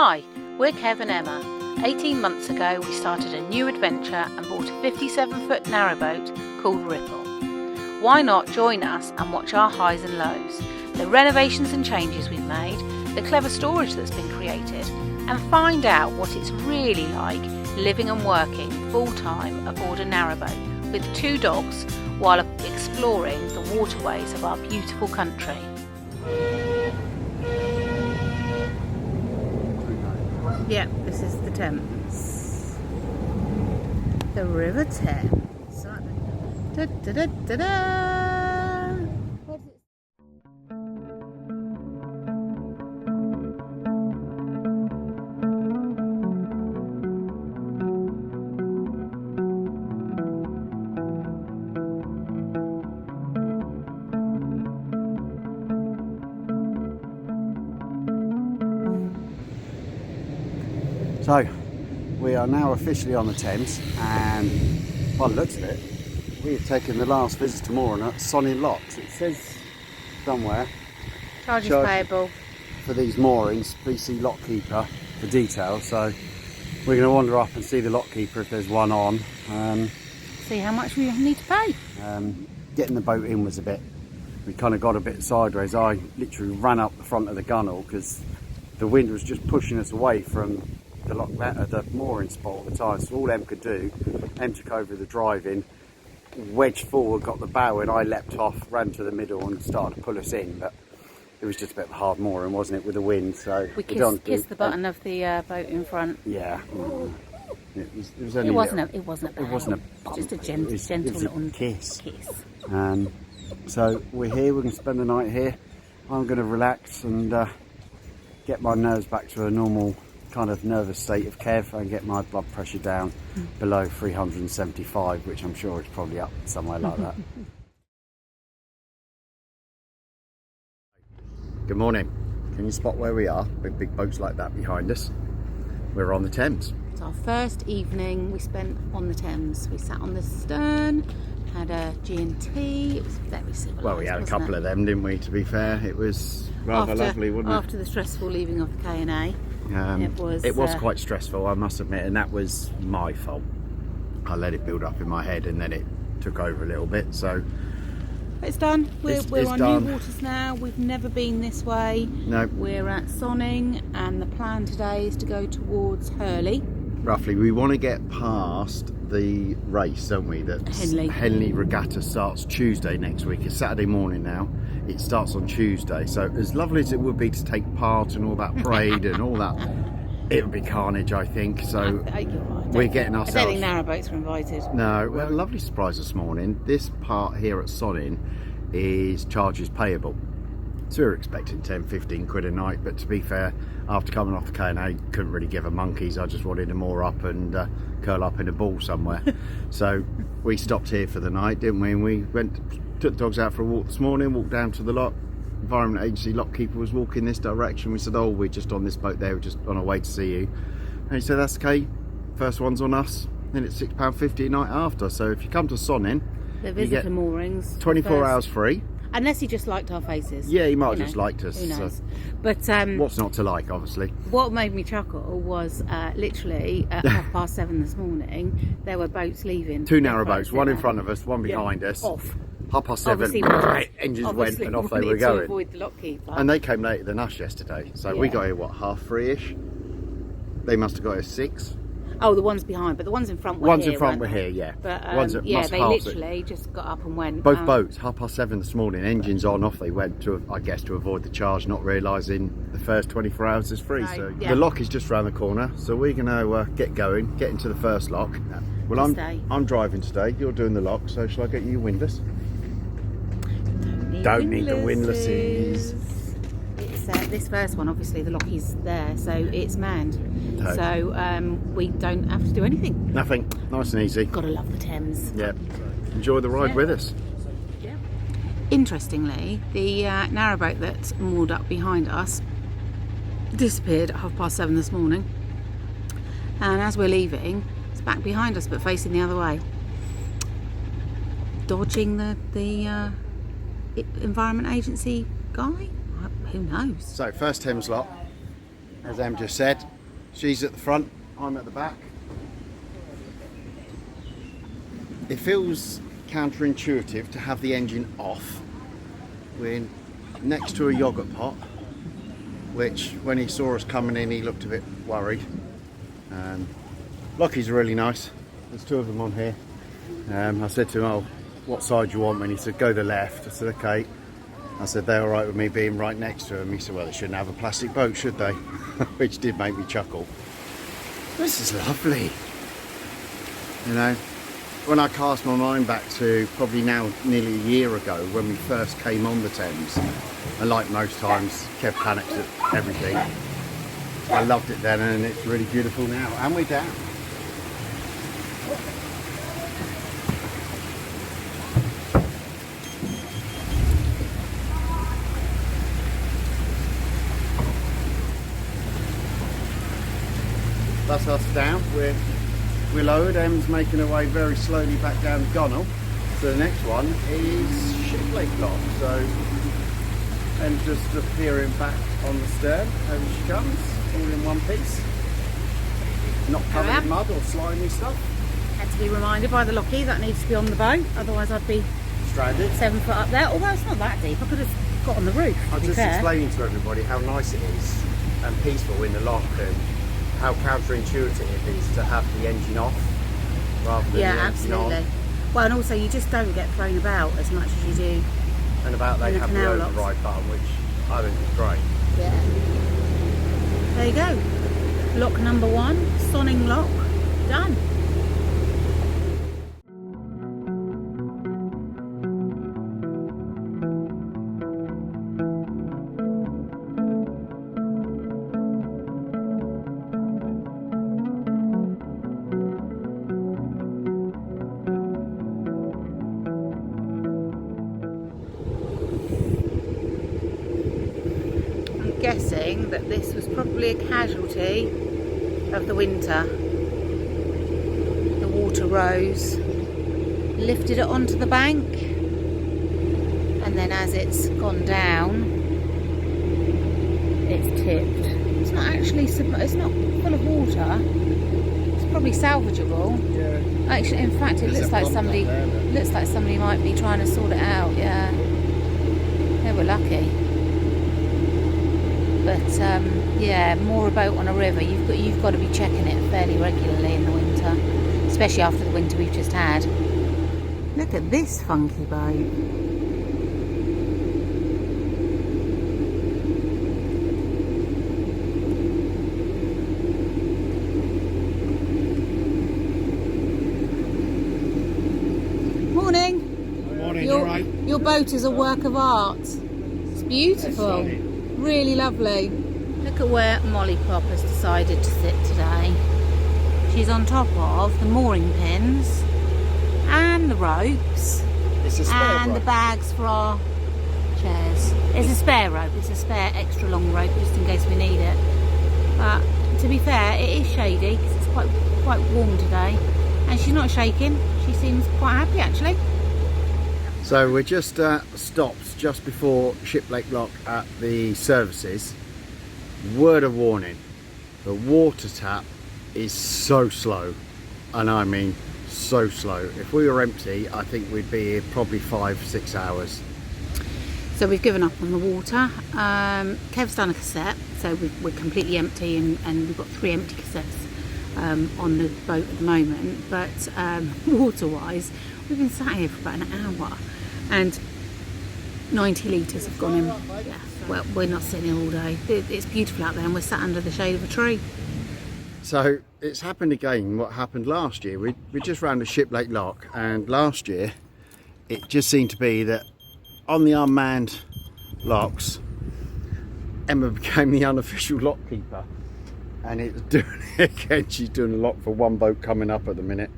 Hi, we're Kev and Emma. 18 months ago we started a new adventure and bought a 57-foot narrowboat called Ripple. Why not join us and watch our highs and lows, the renovations and changes we've made, the clever storage that's been created, and find out what it's really like living and working full-time aboard a narrowboat with 2 dogs while exploring the waterways of our beautiful country. Yeah, this is the Thames. The River Thames. Da, da, da, da, da. So, we are now officially on the Thames, and by the looks of it, we have taken the last visitor mooring at Sonning Locks. It says somewhere, Charges payable for these moorings, please see lockkeeper for details. So, we're going to wander up and see the lockkeeper if there's one on. See how much we need to pay. Getting the boat in was we kind of got a bit sideways. I literally ran up the front of the gunwale because the wind was just pushing us away from the mooring spot at the time. So all Em could do, Em took over the driving, wedged forward, got the bow, and I leapt off, ran to the middle and started to pull us in. But it was just a bit of a hard mooring, wasn't it, with the wind? So we kissed the button of the boat in front. Yeah. It wasn't just a gentle little kiss. So we're here, we're going to spend the night here. I'm going to relax and get my nerves back to a normal kind of nervous state of Kev and get my blood pressure down below 375, which I'm sure is probably up somewhere like that. Good morning. Can you spot where we are with big boats like that behind us? We're on the Thames. It's our first evening we spent on the Thames. We sat on the stern, had a G&T. It was very civilised. Well, we had a couple of them, didn't we, to be fair? It was rather lovely, wasn't it? After the stressful leaving of the K&A. It was quite stressful, I must admit, and that was my fault. I let it build up in my head and then it took over a little bit. So it's done. We're on new waters now. We've never been this way. No. We're at Sonning, and the plan today is to go towards Henley. Roughly, we want to get past the race, don't we? That Henley regatta starts Tuesday next week. It's Saturday morning now. It starts on Tuesday. So as lovely as it would be to take part in all that parade and all that, it would be carnage, I think. So we're getting ourselves. I don't think narrowboats are invited. No, well, a lovely surprise this morning. This part here at Sonning is charges payable. So we were expecting 10-15 quid a night, but to be fair, after coming off the K&A, couldn't really give a monkeys. I just wanted to moor up and curl up in a ball somewhere. So we stopped here for the night, didn't we? And we took the dogs out for a walk this morning, walked down to the lock. Environment Agency lockkeeper was walking this direction. We said, oh, we're just on this boat there, we're just on our way to see you. And he said, that's okay, first one's on us. Then it's £6.50 a night after. So if you come to Sonning, the visitor moorings, 24 hours free. Unless he just liked our faces. Yeah, he might have just liked us. Who knows? So. But what's not to like, obviously? What made me chuckle was literally at 7:30 this morning, there were boats leaving. 2 narrowboats, one in front of us, one behind us. Off. 7:30, engines went and off they were going. To avoid the lockkeeper. And they came later than us yesterday. So we got here, what, 3:30-ish? They must have got here 6. Oh, the ones behind, but the ones in front were here. Ones here, in front were here, yeah. But ones at they literally just got up and went. Both boats, 7:30 this morning, engines on, off they went, to avoid the charge, not realising the first 24 hours is free. So the lock is just round the corner, so we're going to get going, get into the first lock. Well, I'm driving today, you're doing the lock, so shall I get you windlass? Don't need the windlasses. This first one, obviously the lockie's there, so it's manned. No. So we don't have to do anything. Nothing. Nice and easy. Gotta love the Thames. Yeah. Enjoy the ride with us. Yeah. Interestingly, the narrowboat that's moored up behind us disappeared at 7:30 this morning. And as we're leaving, it's back behind us but facing the other way. Dodging the Environment Agency guy? Who knows? So, first Thames lock. as Em just said, she's at the front, I'm at the back. It feels counterintuitive to have the engine off. We're next to a yoghurt pot, which when he saw us coming in he looked a bit worried. Lockie's really nice, there's two of them on here. I said to him, oh, what side do you want? And he said, go the left. I said, okay. I said, they're alright with me being right next to him. He said, well, they shouldn't have a plastic boat, should they? Which did make me chuckle. This is lovely. You know, when I cast my mind back to probably now nearly a year ago when we first came on the Thames, and like most times, Kev panicked at everything. I loved it then, and it's really beautiful now. And we're down. That's us down. We're lowered. Em's making her way very slowly back down the gonwale. So the next one is Shiplake Lock. So Em's just appearing back on the stern. Over she comes, all in one piece. Not covered in mud or slimy stuff. Had to be reminded by the Lockie that needs to be on the boat, otherwise I'd be stranded. 7 foot up there. Although it's not that deep, I could have got on the roof. I'm just explaining to everybody how nice it is and peaceful in the lock, and how counterintuitive it is to have the engine off rather than the engine on. Absolutely. Well, and also you just don't get thrown about as much as you do. And about they have the canal override button, which I think is great. Yeah. There you go. Lock number 1, Sonning lock, done. Guessing that this was probably a casualty of the winter. The water rose, lifted it onto the bank, and then as it's gone down, it's tipped. It's not actually, it's not full of water. It's probably salvageable. Yeah. Actually, in fact, it looks like somebody might be trying to sort it out. Yeah, they were lucky. But yeah, more a boat on a river. You've got to be checking it fairly regularly in the winter, especially after the winter we've just had. Look at this funky boat. Morning. Morning. All right. Your boat is a work of art. It's beautiful. Really lovely. Look at where Molly Pop has decided to sit today. She's on top of the mooring pins and the ropes and the bags for our chairs. It's a spare rope. It's a spare extra long rope just in case we need it. But to be fair, it is shady because it's quite warm today, and she's not shaking. She seems quite happy actually. So we're just stopped just before Shiplake Lock at the services. Word of warning, the water tap is so slow, and I mean so slow. If we were empty, I think we'd be here probably 5-6 hours. So we've given up on the water. Kev's done a cassette, so we're completely empty, and we've got 3 empty cassettes on the boat at the moment. But water-wise, we've been sat here for about an hour, and 90 litres have gone in. Yeah, well, we're not sitting here all day. It's beautiful out there, and we're sat under the shade of a tree. So it's happened again what happened last year. We just ran to Shiplake Lock, and last year it just seemed to be that on the unmanned locks, Emma became the unofficial lock keeper, and it's doing it again. She's doing a lock for one boat coming up at the minute.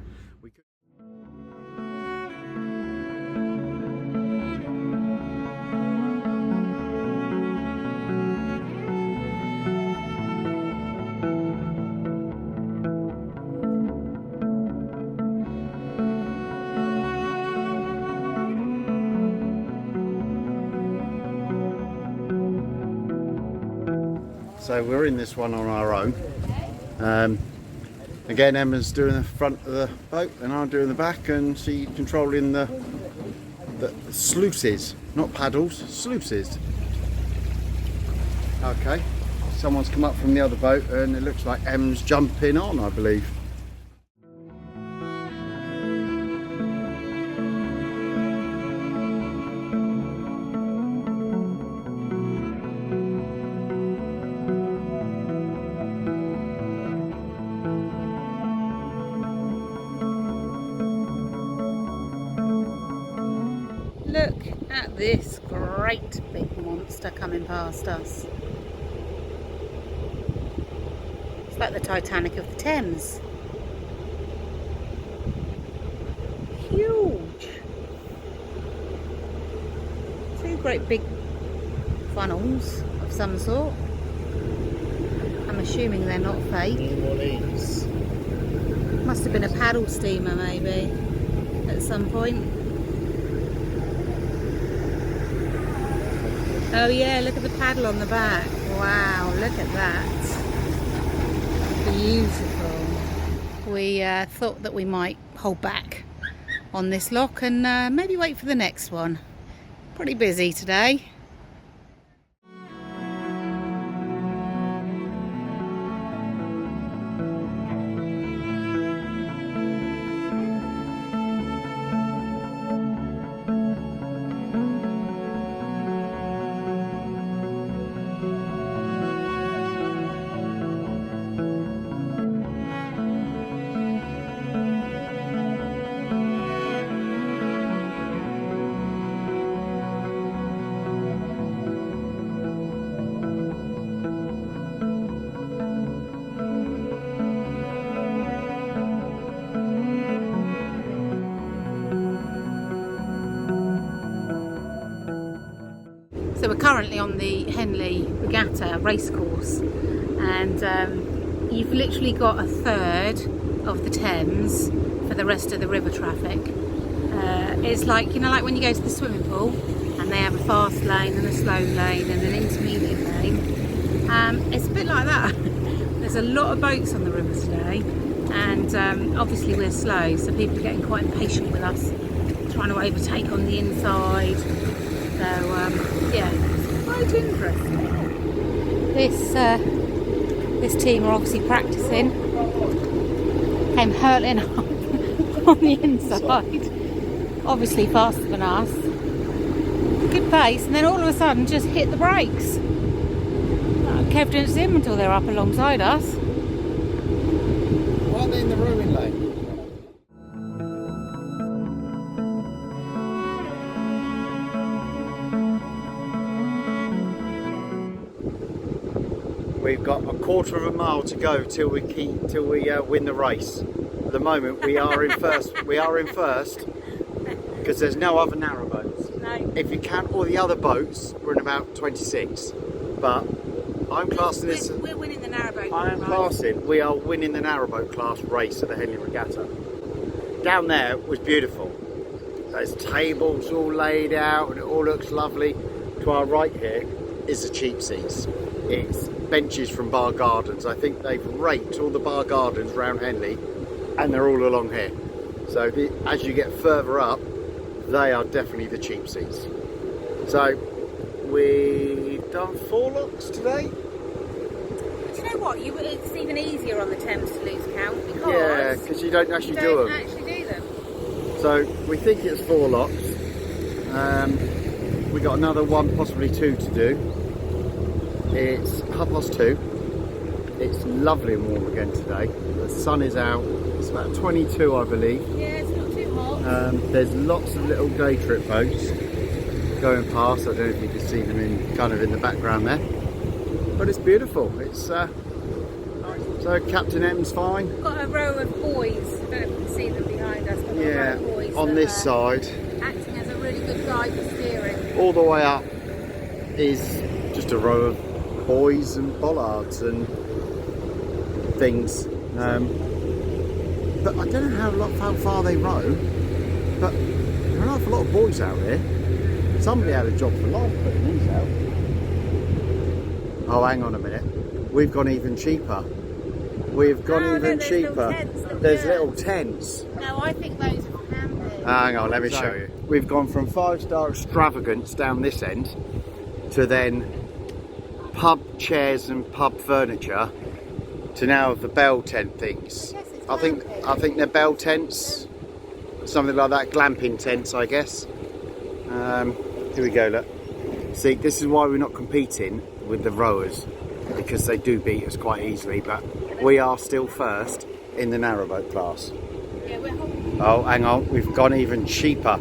so we're in this one on our own. Again, Emma's doing the front of the boat and I'm doing the back, and she's controlling the sluices, not paddles, sluices. Okay, someone's come up from the other boat and it looks like Em's jumping on, I believe. Look at this great big monster coming past us. It's like the Titanic of the Thames. Huge. Two great big funnels of some sort. I'm assuming they're not fake. Must have been a paddle steamer maybe at some point. Oh yeah, look at the paddle on the back. Wow, look at that. Beautiful. We thought that we might hold back on this lock and maybe wait for the next one. Pretty busy today. So we're currently on the Henley regatta racecourse, and you've literally got a third of the Thames for the rest of the river traffic. It's like, you know, like when you go to the swimming pool and they have a fast lane and a slow lane and an intermediate lane. It's a bit like that. There's a lot of boats on the river today, and obviously we're slow, so people are getting quite impatient with us, trying to overtake on the inside. So yeah, it's quite interesting. This team are obviously practicing. Came hurtling up on the inside, obviously faster than us. Good pace, and then all of a sudden just hit the brakes. Kev didn't see them until they're up alongside us. Why are they in the rowing lane? We've got a quarter of a mile to go till we win the race. At the moment, we are in first. We are in first because there's no other narrowboats. No. If you count all the other boats, we're in about 26. But I'm classing this. We're winning the narrowboat. I am classing. We are winning the narrowboat class race at the Henley Regatta. Down there was beautiful. There's tables all laid out and it all looks lovely. To our right here is the cheap seats. It's benches from bar gardens. I think they've raked all the bar gardens around Henley and they're all along here. So as you get further up, they are definitely the cheap seats. So we've done 4 locks today. But you know what? It's even easier on the Thames to lose count because you don't actually do them. Actually do them. So we think it's 4 locks. We got another 1, possibly 2 to do. It's 2:30. It's lovely and warm again today. The sun is out. It's about 22, I believe. Yeah, it's not too hot. There's lots of little day trip boats going past. I don't know if you can see them in the background there, but it's beautiful. It's so Captain M's fine. Got a row of boys. I don't know if you can see them behind us. But Yeah, a row of boys on this side. acting as a really good guide for steering. All the way up is just a row of buoys and bollards and things. But I don't know how far they row, but there are an awful lot of buoys out here. Somebody had a job for life putting these out. Oh, hang on a minute. we've gone even cheaper. We've gone even cheaper. There's little tents. No, I think those are camping. Hang on, let me show you. We've gone from 5-star extravagance down this end to then pub chairs and pub furniture to now the bell tent things. I think they're bell tents, something like that, glamping tents, I guess. Here we go, look. See, this is why we're not competing with the rowers, because they do beat us quite easily, but we are still first in the narrowboat class. Yeah, we're holding. Oh, hang on, we've gone even cheaper.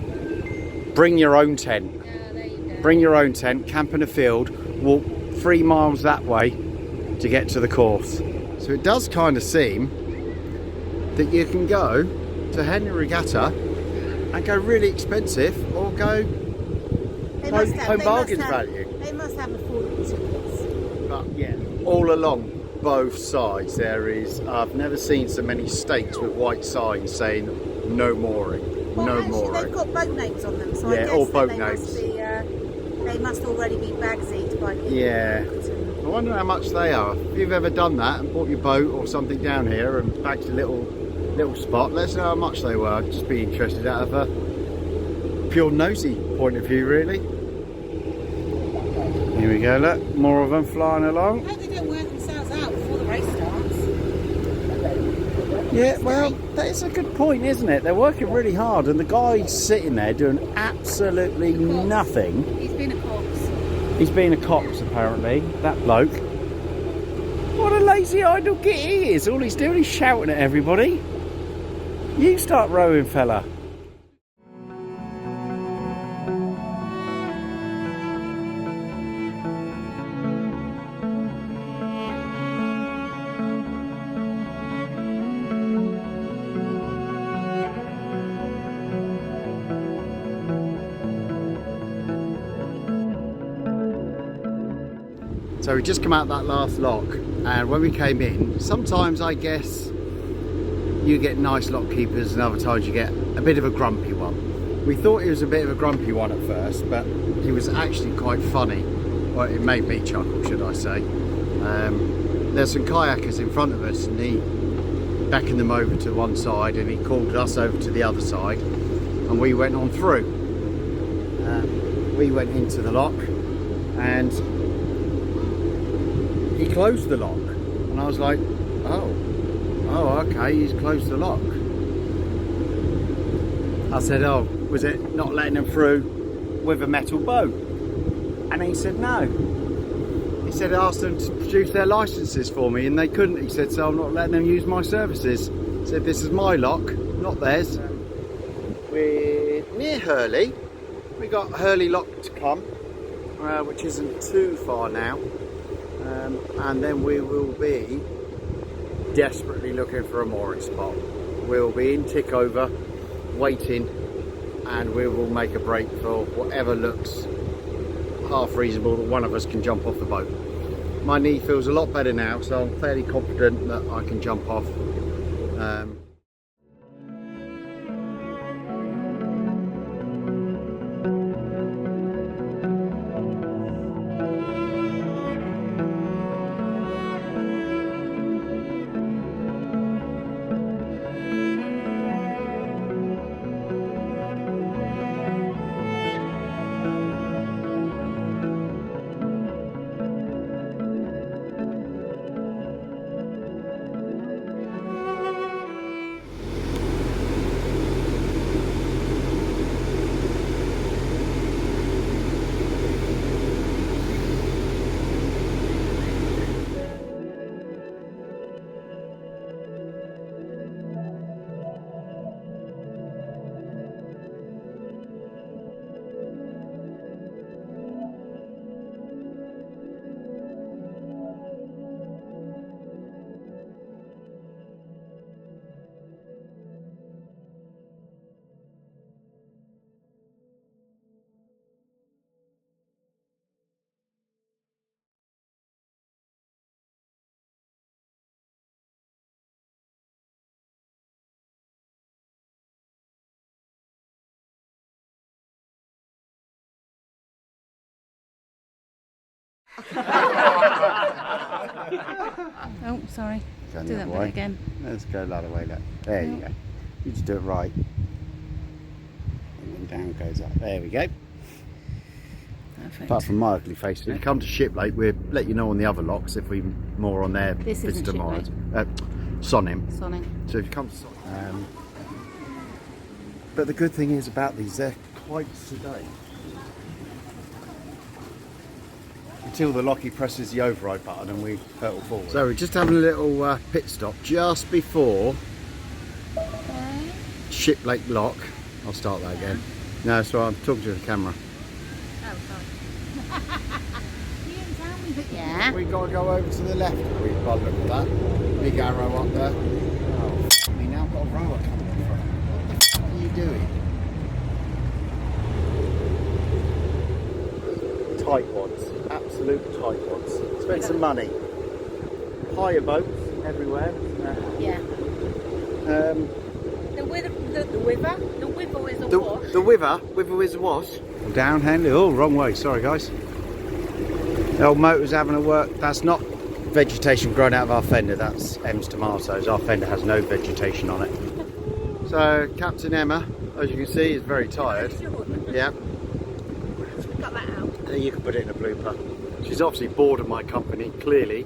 Bring your own tent. Yeah, there you go. Bring your own tent, camp in a field, walk 3 miles that way to get to the course. So it does kind of seem that you can go to Henley Regatta and go really expensive, or go home bargains value. They must have affordable tickets. But yeah, all along both sides there is, I've never seen so many stakes with white signs saying no mooring, Well, no actually, mooring. they've got boat names on them, so Yeah, I guess all that boat they names. must be, they must already be bagsied by people. Yeah. I wonder how much they are. If you've ever done that and bought your boat or something down here and bagged a little spot, let us know how much they were. I'd just be interested out of a pure nosy point of view, really. Here we go, look, more of them flying along. I hope they don't wear themselves out before the race starts. Yeah, well, that is a good point, isn't it? They're working really hard and the guy's sitting there doing absolutely nothing. He's been a cox. He's been a cox, apparently, that bloke. What a lazy idle git he is. All he's doing is shouting at everybody. You start rowing, fella. So we just come out that last lock, and when we came in, sometimes I guess you get nice lock keepers and other times you get a bit of a grumpy one. We thought he was a bit of a grumpy one at first, but he was actually quite funny. Well, it made me chuckle, should I say. There's some kayakers in front of us and he beckoned them over to one side and he called us over to the other side and we went on through. We went into the lock and he closed the lock and I was like, oh okay, he's closed the lock. I said, oh, was it not letting them through with a metal boat? And he said no. He said I asked them to produce their licenses for me and they couldn't. He said, so I'm not letting them use my services. He said, this is my lock, not theirs. We're near Hurley. We got Hurley Lock to come, which isn't too far now. And then we will be desperately looking for a mooring spot. We'll be in Tickover waiting and we will make a break for whatever looks half reasonable that one of us can jump off the boat. My knee feels a lot better now, so I'm fairly confident that I can jump off. Oh, sorry. Going Do the that other bit way. again. Let's go the other way. Look. There you go. You just do it right. And then down goes up. There we go. Perfect. Apart from my ugly face, if you come to Ship Lake, we'll let you know on the other locks if we more on their This isn't visitor Ship miles. Sonning. Sonning. So if you come to Sonning. But the good thing is about these, they're quite sedate. Until the Lockie presses the override button and we pedal forward. So we're just having a little pit stop just before Ship Lake Lock. I'll start that again. No, so I'm talking to the camera. Oh, sorry. You didn't tell me that. Yeah. We got to go over to the left. We've got to look at that big arrow up there. Oh, we now got a rower coming in front. What the fuck are you doing? Tight ones, absolute tight ones. Spend some money. Hire boats everywhere. Yeah. The River is a wash. The River is a wash. Down Henley. Oh, wrong way. Sorry, guys. The old motor's having a work. That's not vegetation grown out of our fender. That's Em's tomatoes. Our fender has no vegetation on it. So Captain Emma, as you can see, is very tired. Yeah. Got that out. You can put it in a blooper. She's obviously bored of my company, clearly.